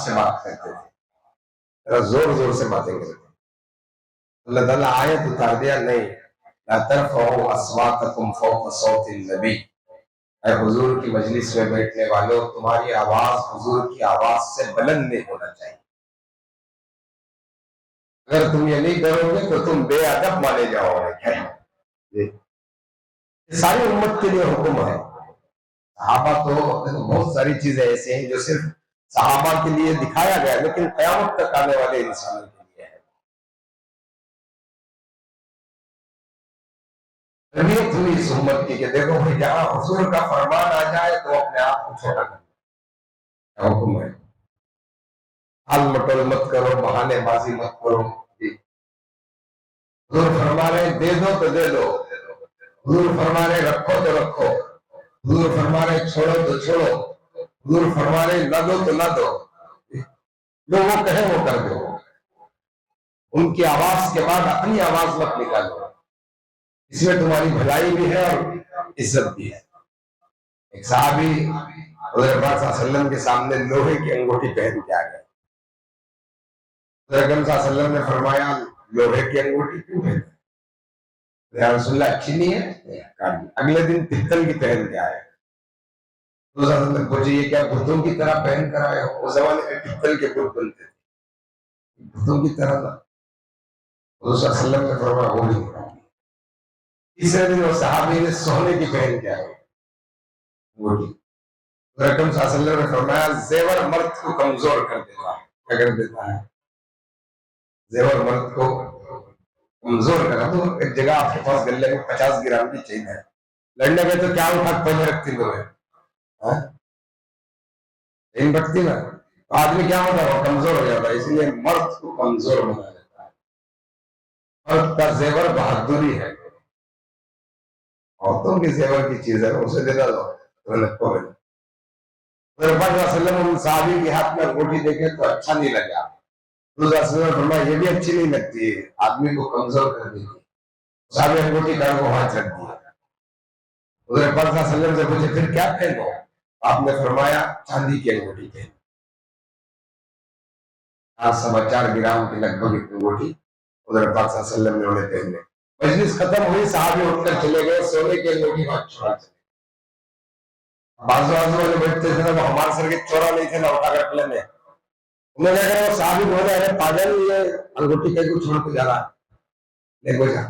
से बात करते थे, जरा जोर जोर से बातें करते थे। अल्लाह ताला आयत उतार दिया, नहीं, ला तरफ़उ अस्वातकुम फ़ौक़ सौतिन नबी, ऐ हुजूर की मजलिस में बैठने वालों, तुम्हारी आवाज हुजूर की आवाज से बुलंद नहीं होना चाहिए। अगर तुम ये नहीं करोगे तो तुम बेअदब माने जाओगे। ये सारी उम्मत के लिए हुक्म है। सहाबा तो देखो, बहुत सारी चीजें ऐसी हैं जो सिर्फ सहाबा के लिए दिखाया गया, लेकिन कयामत तक आने वाले इंसानों के लिए है। तरबियत हुई इस उम्मत की कि देखो भाई, जहां हुजूर का फरमान आ जाए तो अपने आप को छोटा कर, हुक्म है। हाल मटोल मत करो, बहानेबाजी मत करो। हुजूर फरमा रहे दे दो तो दे दो, हुजूर फरमा रहे रखो तो रखो, हुजूर फरमा रहे छोड़ो तो छोड़ो, हुजूर फरमा रहे ना दो तो ना दो। जो वो कहे वो कर दो। उनकी आवाज के बाद अपनी आवाज मत निकालो, इसमें तुम्हारी भलाई भी है और इज्जत भी है। एक साहबी हुज़ूर पाक सल्लल्लाहु अलैहि वसल्लम के सामने लोहे की अंगूठी पहन के आ गए। हुज़ूर सल्लल्लाहु अलैहि वसल्लम ने फरमाया, लोहे की अंगूठी क्यों पहने? या रसूलल्लाह, अच्छी नहीं है? अगले दिन पित्तल की पहन के आए। तो पूछे, ये क्या बुतों की तरह पहन कर आए हो? उस जमाने में पित्तल के बुत बनते थे, बुतों की तरह ना। वसल्लम ने फरमाया, वो भी। तीसरे दिन वो सहाबी ने सोने की पहन के आए अंगूठी। रकम वसल्लम ने फरमाया, जेवर मर्द को कमजोर कर देता है। क्या कर देता है? जेवर मर्द को कमजोर करा। तो एक जगह आपके पास गले में 50 ग्राम की चेन है, लड़ने में तो क्या उठा पहले रखती हो? इन रखती ना, आदमी क्या होता है? कमजोर हो जाता है। इसलिए मर्द को कमजोर बना देता है। मर्द का जेवर बहादुरी है, औरतों के जेवर की चीज है, उसे दे दो तो लगता है। उन साहबी के हाथ में अंगूठी देखे तो अच्छा नहीं लगा। फरमाया, ये भी अच्छी नहीं लगती है, आदमी को कमजोर कर देती। साहबी अंगूठी कर वो हाथ रख दिया। उधर से पूछे, फिर क्या पहनो? आपने फरमाया, चांदी की अंगूठी पहन। 4.25 ग्राम की लगभग एक अंगूठी उधर पाक सल्लल्लाहु अलैहि वसल्लम ने उन्हें पहने। मजलिस खत्म हुई, साहबी उठकर चले गए, सोने की अंगूठी हाथ छोड़ा चले। बाजू बाजू वाले बैठते थे ना, वो हमारे सर के चोरा नहीं थे ना, उठा कर लेने। उन्होंने कहा, वो साहबी बोले, अरे पागल, ये अंगूठी कहीं को छोड़ के जा रहा है, देखो जा।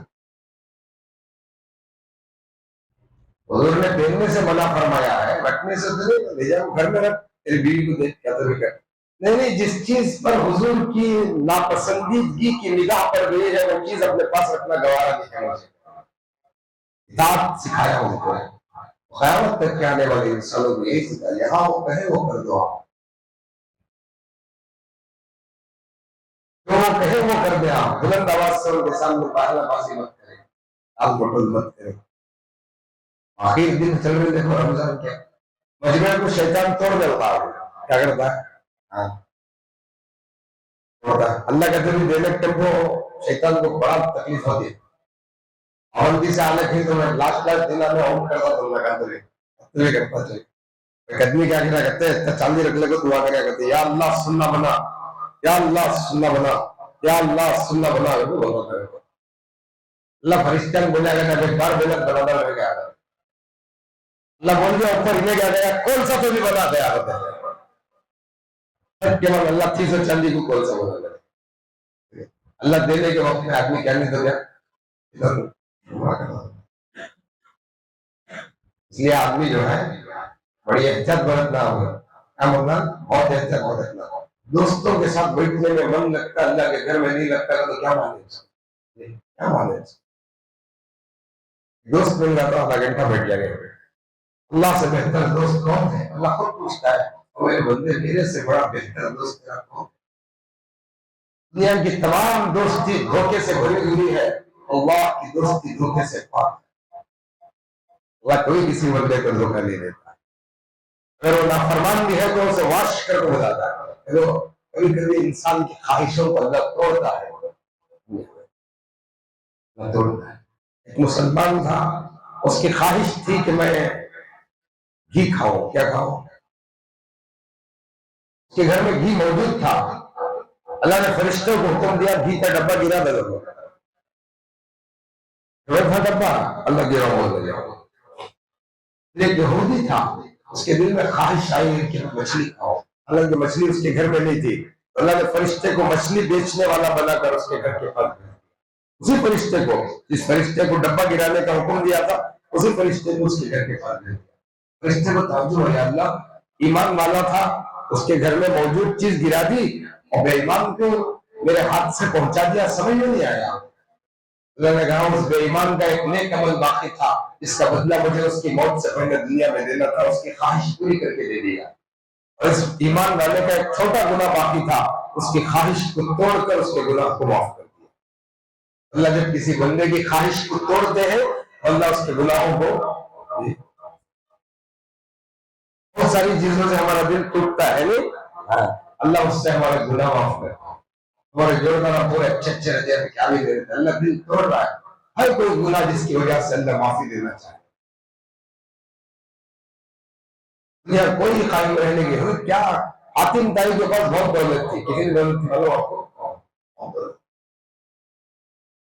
हुजूर ने पहनने से मना फरमाया है, रखने से तो नहीं, ले जाओ घर में रख, तेरी बीवी को देख, क्या तो भी कर। नहीं नहीं, जिस चीज पर हुजूर की नापसंदीदगी की निगाह पर गई है, वो चीज अपने पास रखना गवारा नहीं करना चाहिए। किताब सिखाया उनको, क़यामत तक के आने वाले इंसानों को यही सिखाया, यहाँ वो कहे वो कर दो, आप जो वो कहे वो कर दे। आप बुलंद आवाज से उनके सामने पहलाबाजी मत करें, आप बटल मत करें। आखिर दिन चल रहे, देखो रमजान के मजमे को शैतान तोड़ देता है। क्या करता है? हाँ, अल्लाह कहते हैं देने टेम्पो शैतान को बड़ा तकलीफ होती है। अवंती से आने की तो मैं लास्ट दिन में होम करता तो लगा दे तुम्हें करता चाहिए। कदमी क्या करा करते हैं, चांदी रख लेकर दुआ क्या करते, या अल्लाह सुन्ना बना, या अल्लाह सुन्ना बना, या अल्लाह सुन्ना बना। अल्लाह फरिश्ता बोला गया, एक बार बोला बनाना रहेगा। अल्लाह बोल दिया ऊपर हिले गया, कौन सा तो भी बना दे होता है। केवल अल्लाह थी से चांदी को कौन सा बना दे। अल्लाह देने के वक्त में आदमी क्या नहीं कर गया। इसलिए आदमी जो है बड़ी इज्जत बरतना होगा, क्या बोलना, बहुत इज्जत बरतना हो। दोस्तों के साथ बैठने में मन लगता, अल्लाह के घर में नहीं लगता, तो क्या माने, क्या माने। दोस्त मिल जाता आधा घंटा बैठ जाएगा। अल्लाह से बेहतर दोस्त कौन है? अल्लाह खुद पूछता है, मेरे बंदे, मेरे से बड़ा बेहतर दोस्त तेरा कौन? दुनिया की तमाम दोस्ती धोखे से भरी हुई है, अल्लाह की दोस्ती धोखे से पाक। अल्लाह कोई किसी बंदे को धोखा नहीं देता। अगर वो नाफरमान भी है तो उसे वाश कर हो जाता है। तो कभी कभी इंसान की ख्वाहिशों को अल्लाह तोड़ता है, तोड़ता है। एक मुसलमान था, उसकी ख्वाहिश थी कि मैं घी खाऊं। क्या खाऊं? उसके घर में घी मौजूद था। अल्लाह ने फरिश्तों को हुक्म दिया, घी का डब्बा गिरा दे दो। था डब्बा, अल्लाह गिरा बोल दे। एक यहूदी था, उसके दिल में ख्वाहिश आई कि मछली खाओ। हालांकि मछली उसके घर में नहीं थी। अल्लाह ने फरिश्ते को मछली बेचने वाला बनाकर उसके घर के पास, उसी फरिश्ते को, जिस फरिश्ते को डब्बा गिराने का हुक्म दिया था, उसी फरिश्ते को उसके घर के पास भेज दिया। फरिश्ते को ताज्जुब है, अल्लाह ईमान वाला था, उसके घर में मौजूद चीज गिरा दी और बेईमान को मेरे हाथ से पहुंचा दिया, समझ में नहीं आया। अल्लाह ने कहा उस बेईमान का एक नेक अमल बाकी था, इसका बदला मुझे उसकी मौत से पहले दुनिया में देना था, उसकी ख्वाहिश पूरी करके दे दिया। और इस ईमान वाले का एक छोटा गुनाह बाकी था, उसकी ख्वाहिश को तोड़कर उसके गुनाह को माफ कर दिया। अल्लाह जब किसी बंदे की ख्वाहिश को तोड़ते हैं, अल्लाह उसके गुनाहों को, बहुत सारी चीजों से हमारा दिल टूटता है नहीं, अल्लाह उससे हमारे गुनाह माफ करता है। हमारे जोरदार पूरे अच्छे अच्छे रजे में क्या भी दे देते, अल्लाह दिल तोड़ रहा है। हर कोई गुनाह जिसकी वजह से अल्लाह माफी देना चाहे, दुनिया कोई कायम रहने की क्या। हातिम ताई के पास बहुत दौलत थी, कितनी दौलत थी मालूम आपको?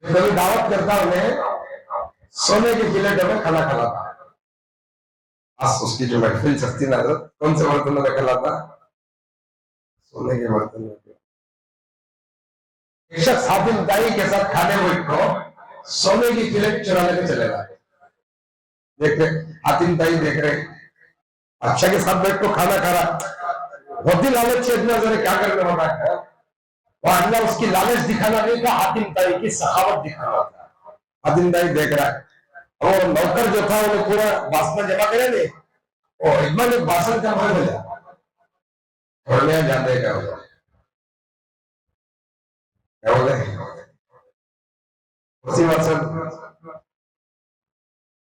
कभी दावत करता उन्हें सोने के प्लेट में खाना खिलाता। आज उसकी जो महफिल सस्ती ना, कौन से बर्तन में खिलाता? सोने के बर्तन में। एक शख्स हातिम ताई के साथ खाने बैठो, सोने की प्लेट चुरा लेके चलेगा। देख रहे हातिम ताई, देख रहे बादशाह के साथ बैठ को खाना खा रहा, होती लालच से इतना जरा क्या करने वाला है। वो अल्लाह उसकी लालच दिखाना नहीं था, हातिम ताई की सखावत दिखाना था। हातिम ताई देख रहा है, और नौकर जो था उन्हें पूरा बासना जमा करे नहीं, और इतना लोग बासन का मार मिला और नया जाते क्या होगा, क्या बोले उसी बात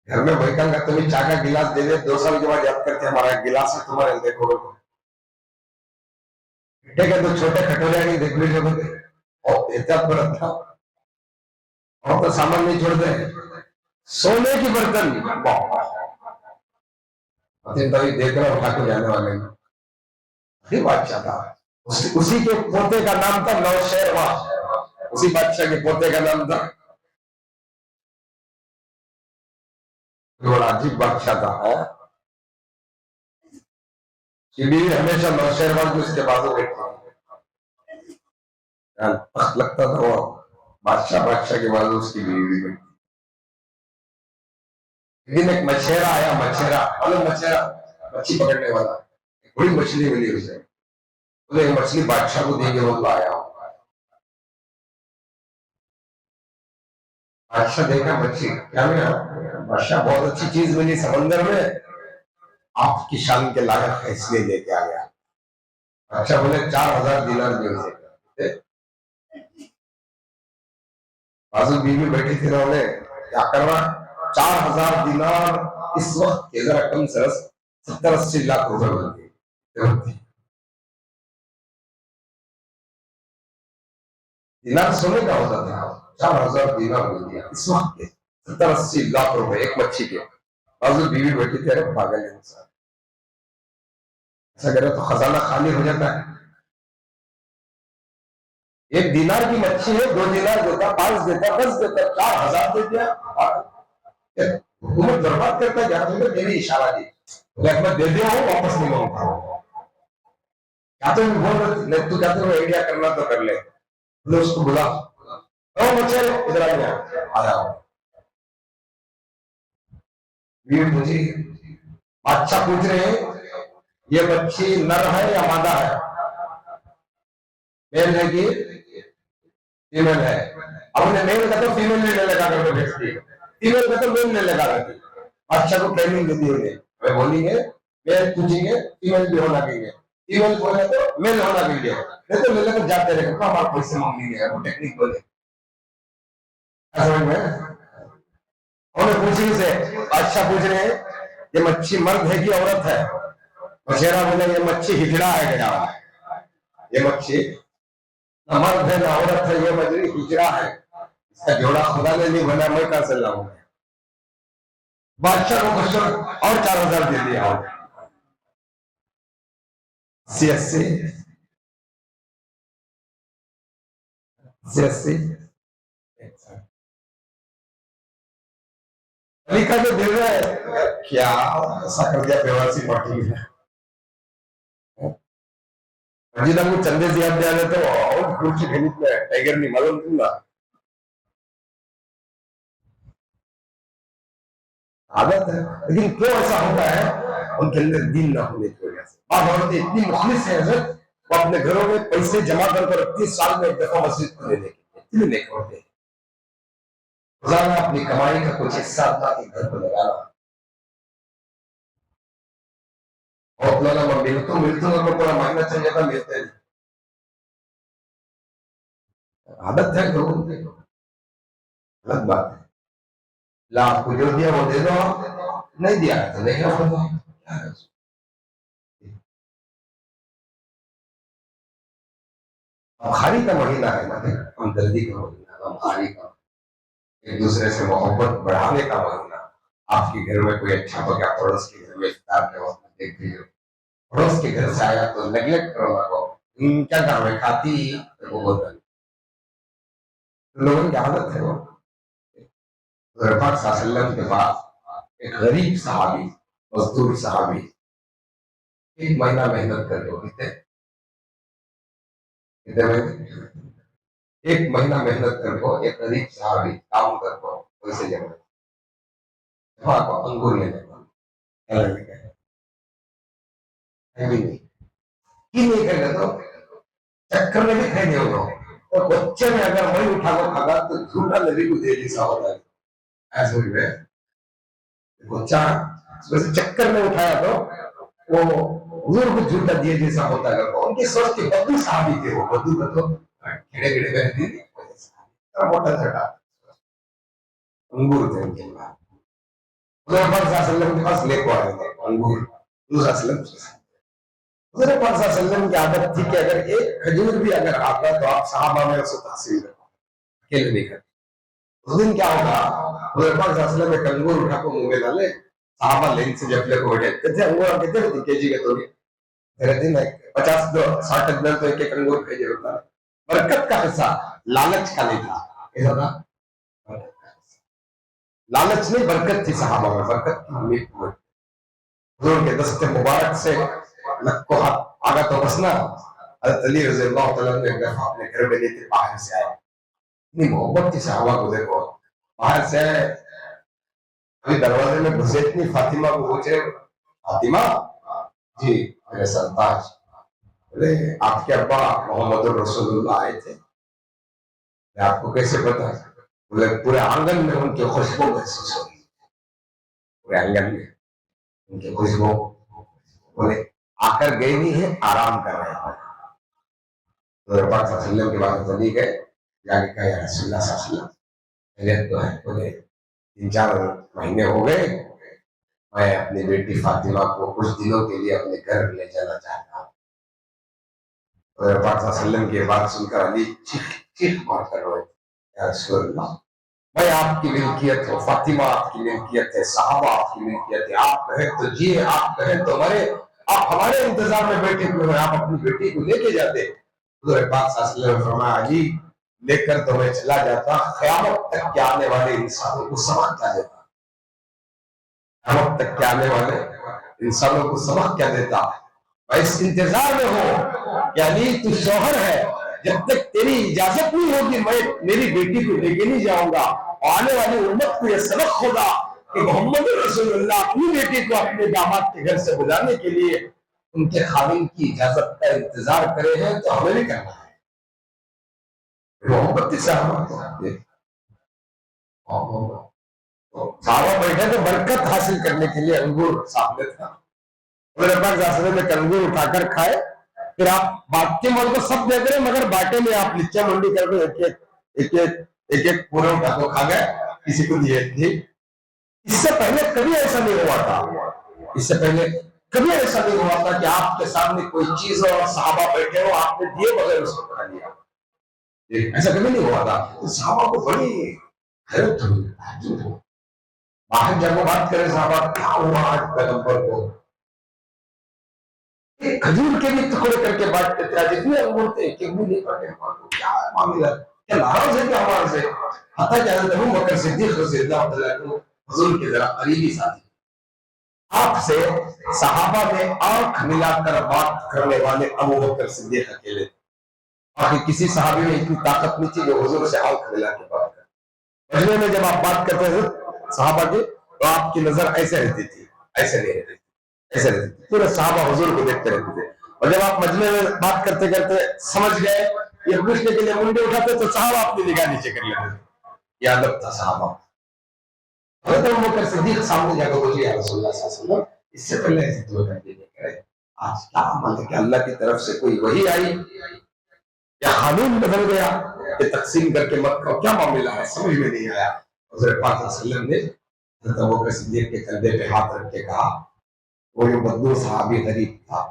घर में बैठा तुम्हें चाय का गिलास दे दे, 2 साल के बाद याद करते हमारा गिलास है तुम्हारे, देखो ठीक है, तो छोटे कटोरे नहीं देख लीजिए और एहतियात बरतना, और तो सामान नहीं छोड़ते। सोने की बर्तन देख रहा उठा के जाने वाले बादशाह था, उसी के पोते का नाम था नौशेरवाह, उसी बादशाह के पोते का नाम था। बड़ा अजीब बादशाह था, बीवी हमेशा नौशेरवाह भी उसके बाजू बैठा लगता था, वो बादशाह के बाजू उसकी बीवी भी बैठी। लेकिन एक मछेरा आया, मछेरा अलग मछेरा, मच्छी पकड़ने वाला, बड़ी मछली मिली उसे, बोले मछली बादशाह को देंगे, वो लाया। बादशाह देखा मच्छी, क्या मिला? बादशाह बहुत अच्छी चीज मिली समंदर में, आपकी शान के लायक है इसलिए लेके आ गया। अच्छा बोले 4000 दिनार दे उसे। बाजू बीवी बैठी थी, उन्होंने क्या करना, 4000 दिनार इस वक्त के जरा कम से 70-80 लाख रुपए बनती। दिनार सोने का होता था, 4000 दिनार मिल दिया इस वक्त के 70-80 लाख रुपए एक मच्छी के। बाजू बीवी बैठी थी, अरे पागल है इंसान, ऐसा करे तो खजाना खाली हो जाता है। 1 दिनार की मच्छी है, 2 दिनार देता, 5 देता, 10 देता, 4000 दे दिया। हुकूमत बर्बाद करता है, तुमने मेरी इशारा दी, मैं दे दिया हूँ, वापस नहीं मांगता। क्या तो बोल तू कहते हो आइडिया करना तो कर ले, उसको बुला, बच्चे इधर आ जाओ। मुझे अच्छा पूछ रहे हैं ये मच्छी नर है या मादा है, मेल है कि फीमेल है? हमने मेल का तो फीमेल ने लगा करके भेजती है, फीमेल का तो मेल ने लगा करती। अच्छा को ट्रेनिंग देती है, वे बोलेंगे मेल पूछेंगे फीमेल भी होना चाहिए, फीमेल बोले तो मेल होना चाहिए, नहीं तो लेकर जाते रहेंगे, हमारे पैसे मांगेंगे, वो टेक्निक बोले। समझ में उन्हें पूछने से अच्छा पूछ रहे हैं ये मच्छी मर्द है कि औरत है? मछेरा बोले ये मच्छी हिजड़ा है, गया ये मच्छी न मर्द है न औरत है, ये मछली हिजड़ा है, इसका जोड़ा खुदा ने नहीं बना, मैं कहां से लाऊं? बादशाह को क्वेश्चन और 4000 दे दिया। 80 80 अली का जो दे रहा है क्या ऐसा कर दिया बेवासी पार्टी ने अजीत हमको चंदे से याद दिया तो और कुर्सी खरीद में टाइगर नहीं मालूम दूंगा आदत है लेकिन क्यों ऐसा होता है उनके अंदर दीन ना होने की वजह से बाप औरतें इतनी मुखलिस है हजरत वो अपने घरों में पैसे जमा कर 30 साल में एक दफा मस्जिद को लेने के लिए इतने नहीं करते रोजाना अपनी कमाई का कुछ हिस्सा अल्लाह के घर पर लगाना बहुत लोग मैं मिलता हूँ पूरा महीना चल जाता मिलते नहीं आदत है लोगों की गलत बात है ला आपको जो दिया वो दे दो नहीं दिया तो नहीं दो खारी का महीना है ना हमदर्दी का महीना खारी का एक दूसरे से मोहब्बत बढ़ाने का महीना आपके घर में कोई अच्छा हो गया पड़ोस के घर में इफ्तार के वक्त देख लीजिए पड़ोस के घर से आया तो नेग्लेक्ट करो ना को क्या काम है खाती तो वो बोलता लोगों की आदत है वो सल्लम के बाद एक गरीब सहाबी मजदूर सहाबी 1 महीना मेहनत कर लो कितने कितने महीने 1 महीना मेहनत कर लो एक गरीब सहाबी काम कर लो वैसे जगह अंगूर लेने नहीं करेगा तो चक्कर में भी खाएंगे वो और बच्चे में अगर वही उठा को खागा तो झूठा नबी को दे जैसा होता है ऐसे भी है बच्चा वैसे चक्कर में उठाया तो वो हुजूर को झूठा दिए जैसा होता है उनकी सोच के बद्दू साहबी थे वो बद्दू का तो खिड़े खिड़े बहती थी मोटा झटा अंगूर थे उनके पास के पास लेको आए थे अंगूर की आदत थी कि अगर एक खजूर भी अगर आता तो आप साहबा में उसे तहसील अकेले नहीं करते उस दिन क्या होगा में अंगूर उठा को मुंह में डाले साहबा लेन से जब को बैठे कितने अंगूर कितने होती केजी के तोड़ी मेरे दिन 50-60 दिन तो एक एक अंगूर भेजे होता है बरकत का हिस्सा लालच का नहीं था ऐसा था लालच नहीं बरकत थी साहबा में बरकत की उम्मीद हुजूर के दस्ते मुबारक से लक को आगा तो बसना हज़रत अली रज़ी अल्लाह तआला ने एक दफा अपने घर में लेते बाहर से आए इतनी मोहब्बत थी साहबा को देखो बाहर से अभी दरवाजे में घुसे इतनी फातिमा को पूछे फातिमा जी मेरे सरताज बोले आपके अब्बा मोहम्मद रसूलुल्लाह आए थे आपको कैसे पता बोले पूरे आंगन में उनकी खुशबू महसूस हो रही पूरे आंगन में उनकी खुशबू बोले आकर गए नहीं है आराम कर रहे हैं तो के बाद चली गए जाके कहा यार रसूलुल्लाह सल्लल्लाहु तो है बोले 3-4 महीने हो गए मैं अपनी बेटी फातिमा को कुछ दिनों के लिए अपने घर ले जाना चाहता हूँ तो की बात सुनकर अली चीख चीख मार कर रोए या रसूलुल्लाह मैं आपकी मिल्कियत हूँ फातिमा आपकी मिल्कियत है साहबा आपकी मिल्कियत है आप कहें तो जिए आप कहें तो मरे आप हमारे इंतजार में बैठे हुए हैं आप अपनी बेटी को लेके जाते फरमाया अली लेकर तो मैं चला जाता क़यामत तक के आने वाले इंसानों को सबक क्या देता क़यामत तक के आने वाले इंसानों को सबक क्या देता मैं इस इंतजार में हूँ कि अली तू शौहर है जब तक तेरी इजाजत नहीं होगी मैं मेरी बेटी को लेके नहीं जाऊंगा आने वाली उम्मत को यह सबक होगा कि मोहम्मद रसूलुल्लाह अपनी बेटी को अपने दामाद के घर से बुलाने के लिए उनके खाविन की इजाजत का इंतजार करे हैं तो हमें भी करना है मोहब्बत साहबा बैठे तो बरकत हासिल करने के लिए अंगूर सामने था में अंगूर उठाकर खाए फिर आप बाकी मल को सब देख रहे मगर बाटे में आप नीचे मंडी करके एक पूरे उठा को खा गए किसी को दिए थे इससे पहले कभी ऐसा नहीं हुआ था इससे पहले कभी ऐसा नहीं हुआ था कि आपके सामने कोई चीज हो और साहबा बैठे हो आपने दिए बगैर उसको खा लिया ऐसा कभी नहीं हुआ था तो साहबा को बड़ी हैरत हुई बाहर जब बात करें साहबा क्या हुआ आज पैगंबर को खजूर के भी टुकड़े करके बांटते थे जितने अंगूर थे कि नहीं पड़े क्या मामला क्या नाराज है क्या हमारे से? हत्ता कि हज़रत अबू बकर सिद्दीक़ रज़ियल्लाहु तआला अन्हु हुजूर के जरा करीबी साथी, आपसे सहाबा में आंख मिलाकर बात करने वाले अबू बकर सिद्दीक़ अकेले, बाकी किसी सहाबी में इतनी ताकत नहीं थी जो हुजूर से आंख मिला के बात करे। मजमे में जब आप बात करते थे सहाबा की, तो आपकी नजर ऐसे रहती थी, ऐसे नहीं रहती, ऐसे रहती थी, पूरे सहाबा हुजूर को देखते रहते थे। और जब आप मजमे में बात करते करते समझ गए ये पूछने के लिए मुंडे उठाते, तो सहाबा अपनी निगाह नीचे कर लेते थे। ये अदब था सहाबा। हज़रत अबू बकर सिद्दीक़ सामने जाकर बोले, या रसूलुल्लाह सल्लल्लाहु अलैहि वसल्लम, इससे पहले ऐसे दुआ करके नहीं करे, आज क्या अमल है कि अल्लाह की तरफ से कोई वही आई या कानून बदल गया कि तकसीम करके मत करो, क्या मामला है, समझ में नहीं आया। हज़रत पाक सल्लल्लाहु अलैहि वसल्लम ने हज़रत अबू बकर सिद्दीक़ के कंधे पे हाथ रख के कहा, वो जो बदलू सहाबी गरीब था,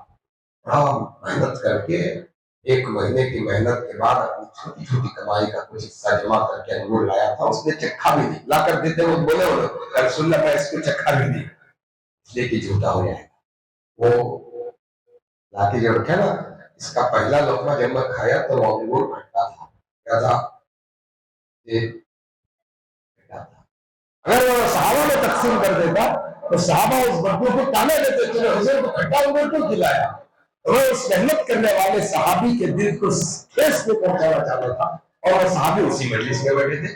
बड़ा मेहनत करके 1 महीने की मेहनत के बाद अपनी छोटी छोटी कमाई का कुछ हिस्सा जमा करके अंगूर लाया था, उसने चखा भी नहीं, लाकर देते वो बोले रसूलुल्लाह मैं इसको चखा भी नहीं, इसलिए कि झूठा हो जाएगा। वो लाके जो रखा ना, इसका पहला लोकमा जब मैं खाया तो वो अंगूर खट्टा था, क्या था? ये खट्टा था। अगर वो सहाबा में तकसीम कर देता तो सहाबा उस बदबू को ताने देते, तुमने हुजूर को खट्टा अंगूर क्यों खिलाया? वो इस मेहनत करने वाले सहाबी के दिल को ठेस में पहुंचाना चाहता था, और वो सहाबी उसी मजलिस में बैठे थे।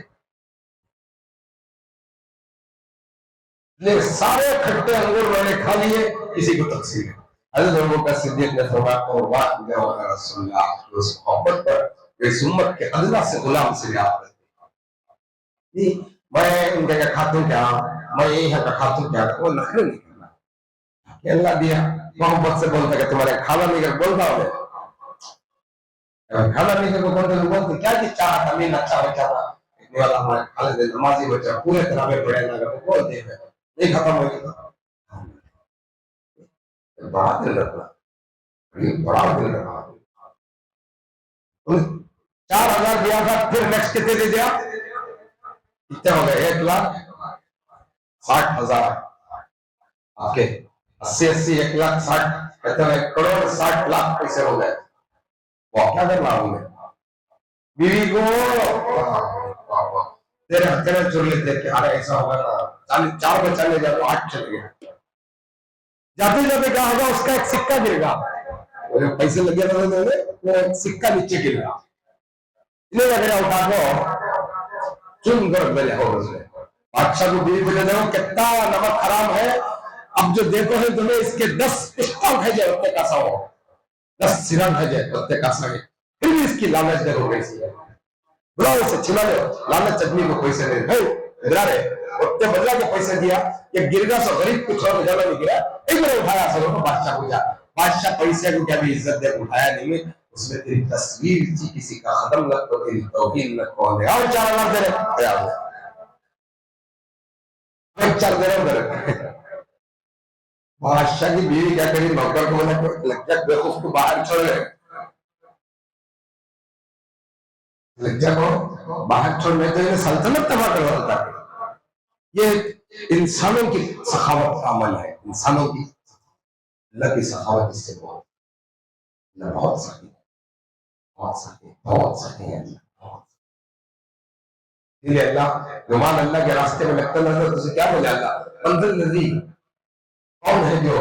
लेकिन सारे खट्टे अंगूर मैंने खा लिए, किसी को तकसीम है। हज़रत अबू बकर सिद्दीक़ ने फरमाया, कुर्बान जाऊंगा रसूलुल्लाह, उस मोहब्बत पर इस उम्मत के अदना से गुलाम से याद करते हैं। मैं उनके क्या खातून क्या, मैं यही है का खातून क्या, वो नखरे नहीं करना, अल्लाह दिया मोहब्बत से बोलता है तुम्हारे खाना नहीं कर बोलता हो, खाना नहीं कर बोलते क्या कि चाह था नहीं अच्छा बच्चा था, इतने वाला हमारे खाले दे नमाजी बच्चा पूरे तरह में पढ़े ना कर बोल दे नहीं खत्म हो गया, बड़ा दिल रखना, बड़ा दिल रखना। 4000 दिया था, फिर नेक्स्ट कितने दे दिया, कितने हो गए? 1,60,000 आपके 80 1,60,000 कहते हैं 1,60,00,000 पैसे हो गए। वो क्या करना हमने बीवी को तेरे हथकड़े चुर लेते कि अरे ऐसा होगा ना, 4 बच्चा ले जाओ 8 चले गए, जाते जाते क्या होगा, उसका एक सिक्का गिरेगा, वो जो पैसे लगे वो एक सिक्का नीचे गिरेगा, इन्हें लगेगा उठा को चुन कर ले जाओ। बादशाह को बीवी को दे दो, कितना नमक हराम है, अब जो देखो है तुम्हें इसके 10 पिस्टल भेजे उत्ते का सौ, 10 सिरंग भेजे उत्ते का सौ, फिर भी इसकी लालच देखो कैसी है, बुलाओ इसे छिला लो, लालच आदमी को पैसे दे है इधर रे उत्ते बदला के पैसे दिया, ये गिरगा सो गरीब कुछ और ज्यादा नहीं गिरा, एक बार उठाया सो तो बादशाह को जा, बादशाह पैसे को क्या भी इज्जत दे, उठाया नहीं, उसमें तेरी तस्वीर थी, किसी का कदम लग तो तेरी तौहीन न कौन है, और 4,000 दे रहे, 4 दे रहे। बादशाह की बीवी क्या करी, नौकर को बोला लज्जा बेवकूफ को बाहर छोड़ रहे, लज्जा को बाहर छोड़ने तो ये सल्तनत तबाह करवाता है। ये इंसानों की सखावत का अमल है, इंसानों की अल्लाह की सखावत इससे बहुत सही, बहुत सही, बहुत सही है। इसलिए अल्लाह रुमान अल्लाह के रास्ते में लगता नजर तुझे क्या बोले, अल्लाह मंजिल नजी कौन है जो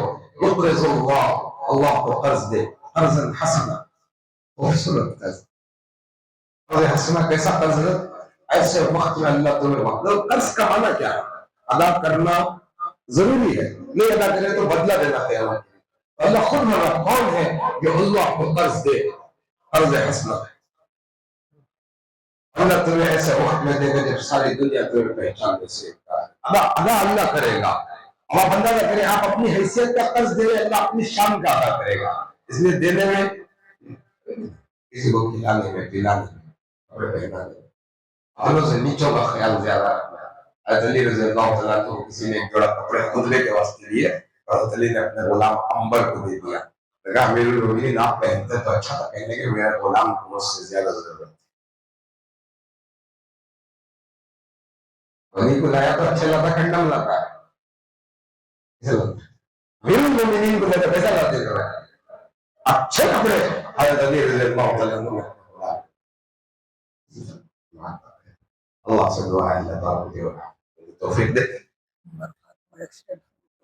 अल्लाह को कर्ज दे, कर्जन हसना, खूबसूरत कर्ज, कर्ज हसना कैसा कर्ज है, ऐसे वक्त में अल्लाह तुम्हें मतलब कर्ज का माना क्या है, अदा करना जरूरी है, नहीं अदा करे तो बदला देना है। अल्लाह खुद माना कौन है जो अल्लाह को कर्ज दे, कर्ज हसना, अल्लाह तुम्हें ऐसे वक्त में देगा जब सारी दुनिया तुम्हें पहचान से अदा अदा अल्लाह करेगा, आप बंदा क्या करे, आप अपनी हैसियत का कर्ज दे रहे, अल्लाह अपनी शान का अदा करेगा। इसलिए देने में, किसी को खिलाने में, पिलाने में, और पहनाने में, आलों से नीचों का ख्याल ज्यादा रखना। अली रज़ी अल्लाह तआला को किसी ने एक जोड़ा कपड़े खुदले के वास्ते लिए, और अली ने अपने गुलाम अंबर को दे दिया, लगा मेरे रोगी आप पहनते तो अच्छा था, कहने के मेरा गुलाम को मुझसे ज्यादा जरूरत, वही को लाया तो अच्छा लगा, कंडम लगा को लेकर पैसा लाते थे, अच्छे कपड़े हज़रत अली रज़ी अल्लाह तआला अन्हु अल्लाह से दुआ है अल्लाह ताला मुझे तौफीक दे।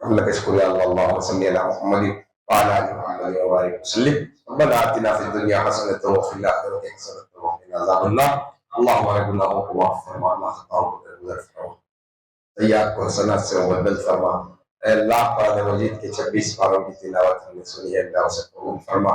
अल्लाह का शुक्रिया। अल्लाह सल्ली अला मुहम्मद व अला आलि मुहम्मद व बारिक वसल्लिम। रब्बना आतिना फिद दुनिया हसनतन व फिल आखिरति हसनतन व क़िना अज़ाबन्नार। अल्लाहुम्मा हमारे गुनाहों को माफ़ फरमा, अल्लाह खताओं को दरगुज़र फरमा, सय्यात को हसनात से मुबद्दल फरमा। ऐ अल्लाह कुरान मजीद के 26 पारों की तिलावत हमने सुनी है, अल्लाह उसे कबूल फरमा।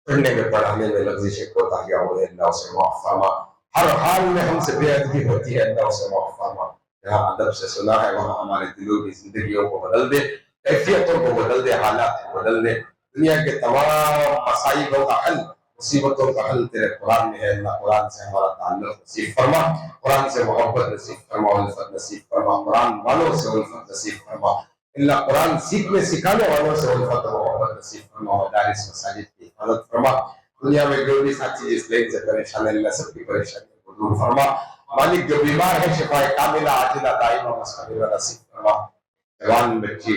पढ़ने में पढ़ाने में लफ्ज़िश कोताहियां हुए, अल्लाह उसे माफ़ फरमा। हर हाल में हमसे बेअदबी होती है, अल्लाह उसे माफ़ फरमा। जहाँ अदब से सुना है वहाँ हमारे दिलों की जिंदगियों को बदल दे, कैफियतों को बदल दे, हालात को बदल दे। दुनिया के तमाम मसाइलों का हल, मुसीबतों का हल तेरे कुरान में है। अल्लाह कुरान से हमारा ताल्लुक नसीब फरमा, कुरान से मोहब्बत नसीब फरमा, उल्फत नसीब फरमा, कुरान वालों से उल्फत नसीब फरमा। अल्लाह कुरान सीखने सिखाने वालों से उल्फत और मोहब्बत नसीब फरमा, मदारिस मसाजिद की हिफाजत फरमा। दुनिया में जो भी साथी जिस लेन से परेशान है, अल्लाह सबकी परेशानियों को दूर फरमा। मालिक जो बीमार है शिफाए कामिला आजिला दाइमा मुस्तमिला नसीब फरमा। जवान बच्ची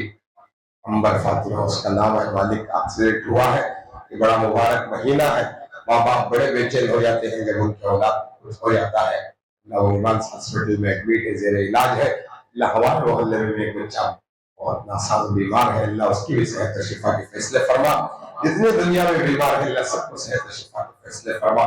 अंबर फातिमा उसका नाम है, मालिक एक्सीडेंट हुआ है, ये बड़ा मुबारक महीना है। माँ बाप बड़े बेचैन हो जाते हैं जब उनके औलाद कुछ हो जाता है। वो इमाम्स हॉस्पिटल में एडमिट है, जेर इलाज है। अल्लाह हमारे मोहल्ले में एक बच्चा बहुत नासाज बीमार है, अल्लाह उसकी भी सेहत शिफा के फैसले फरमा। जितने दुनिया में बीमार है अल्लाह सबको सेहत शिफा के फैसले फरमा।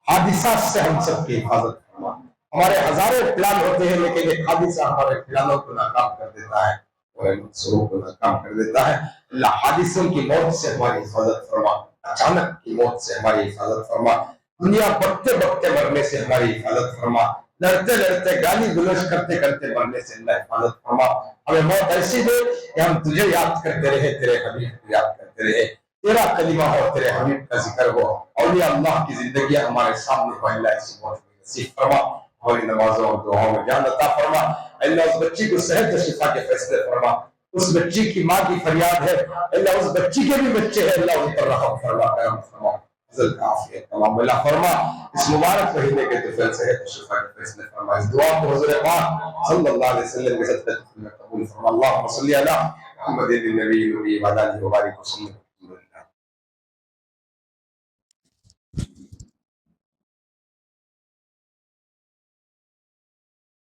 हादिसा से हम सबकी हिफाजत फरमा। हमारे हजारों प्लान होते हैं लेकिन एक हादिसा हमारे प्लानों को नाकाम कर देता है, मंसूरों को नाकाम कर देता है। अल्लाह हादिसों की मौत से हमारी हिफाजत फरमा, अचानक की मौत से हमारी हिफाजत फरमा, दुनिया बकते बकते मरने से हमारी हिफाजत फरमा, लड़ते लड़ते गाली गुलश करते करते मरने से अल्लाह हिफाजत फरमा। हमें मौत ऐसी दे कि हम तुझे याद करते रहे, तेरे हबीब को याद करते रहे, तेरा कलिमा हो, तेरे हबीब का जिक्र हो। औलिया अल्लाह की जिंदगी हमारे सामने हो, अल्लाह ऐसी मौत नसीब फरमा। हमारी नमाजों और दुआओं में जान अता फरमा। अल्लाह उस बच्ची को सेहत शिफा के फैसले फरमा। उस बच्ची की माँ की फरियाद है, अल्लाह उस बच्ची के भी बच्चे हैं, अल्लाह उन पर रहम फरमा, करम फरमा, फजल का आफियत तमाम अल्लाह फरमा। इस मुबारक महीने के तुफैल सेहत शिफा के फैसले फरमा। इस दुआ को हुज़ूर पाक सल्लल्लाहु अलैहि वसल्लम के सदक़े में कबूल फरमा। अल्लाहुम्मा सल्ली अला मुहम्मदिन नबी व अला आलिहि व बारिक वसल्लम।